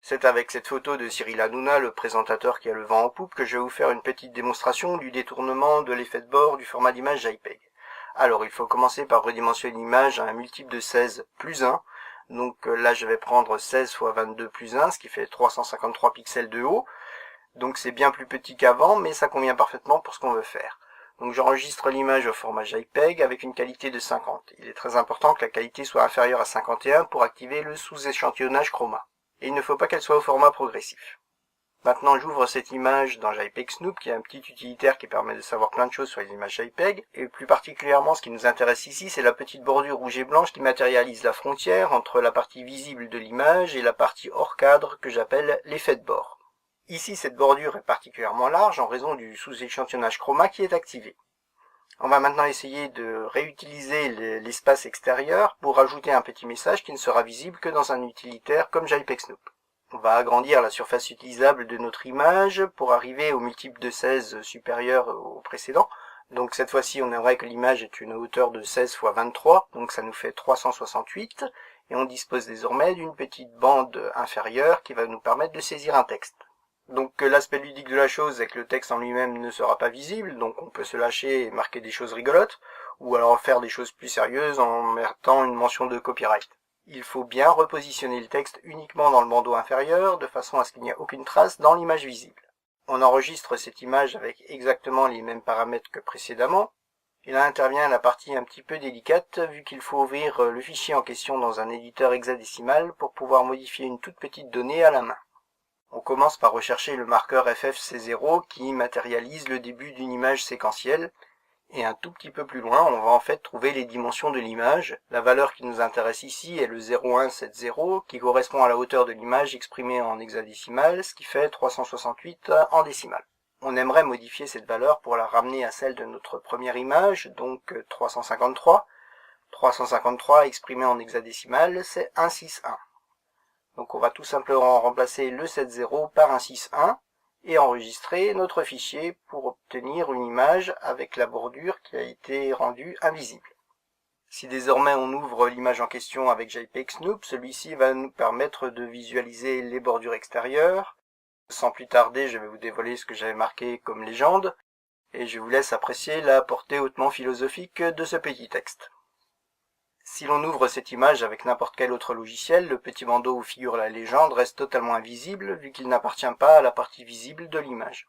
C'est avec cette photo de Cyril Hanouna, le présentateur qui a le vent en poupe, que je vais vous faire une petite démonstration du détournement de l'effet de bord du format d'image JPEG. Alors il faut commencer par redimensionner l'image à un multiple de 16 plus 1. Donc là je vais prendre 16 fois 22 plus 1, ce qui fait 353 pixels de haut. Donc c'est bien plus petit qu'avant, mais ça convient parfaitement pour ce qu'on veut faire. Donc j'enregistre l'image au format JPEG avec une qualité de 50. Il est très important que la qualité soit inférieure à 51 pour activer le sous-échantillonnage chroma. Et il ne faut pas qu'elle soit au format progressif. Maintenant j'ouvre cette image dans JPEG Snoop, qui est un petit utilitaire qui permet de savoir plein de choses sur les images JPEG. Et plus particulièrement ce qui nous intéresse ici, c'est la petite bordure rouge et blanche qui matérialise la frontière entre la partie visible de l'image et la partie hors cadre que j'appelle l'effet de bord. Ici, cette bordure est particulièrement large en raison du sous-échantillonnage chroma qui est activé. On va maintenant essayer de réutiliser l'espace extérieur pour ajouter un petit message qui ne sera visible que dans un utilitaire comme JPEG Snoop. On va agrandir la surface utilisable de notre image pour arriver au multiple de 16 supérieur au précédent. Donc cette fois-ci, on aimerait que l'image ait une hauteur de 16 fois 23, donc ça nous fait 368. Et on dispose désormais d'une petite bande inférieure qui va nous permettre de saisir un texte. Donc l'aspect ludique de la chose est que le texte en lui-même ne sera pas visible, donc on peut se lâcher et marquer des choses rigolotes, ou alors faire des choses plus sérieuses en mettant une mention de copyright. Il faut bien repositionner le texte uniquement dans le bandeau inférieur, de façon à ce qu'il n'y ait aucune trace dans l'image visible. On enregistre cette image avec exactement les mêmes paramètres que précédemment, et là intervient la partie un petit peu délicate, vu qu'il faut ouvrir le fichier en question dans un éditeur hexadécimal pour pouvoir modifier une toute petite donnée à la main. On commence par rechercher le marqueur FFC0 qui matérialise le début d'une image séquentielle, et un tout petit peu plus loin, on va en fait trouver les dimensions de l'image. La valeur qui nous intéresse ici est le 0170 qui correspond à la hauteur de l'image exprimée en hexadécimal, ce qui fait 368 en décimale. On aimerait modifier cette valeur pour la ramener à celle de notre première image, donc 353. 353 exprimé en hexadécimal, c'est 161. Donc on va tout simplement remplacer le 70 par un 61 et enregistrer notre fichier pour obtenir une image avec la bordure qui a été rendue invisible. Si désormais on ouvre l'image en question avec JPEG Snoop, celui-ci va nous permettre de visualiser les bordures extérieures. Sans plus tarder, je vais vous dévoiler ce que j'avais marqué comme légende, et je vous laisse apprécier la portée hautement philosophique de ce petit texte. Si l'on ouvre cette image avec n'importe quel autre logiciel, le petit bandeau où figure la légende reste totalement invisible vu qu'il n'appartient pas à la partie visible de l'image.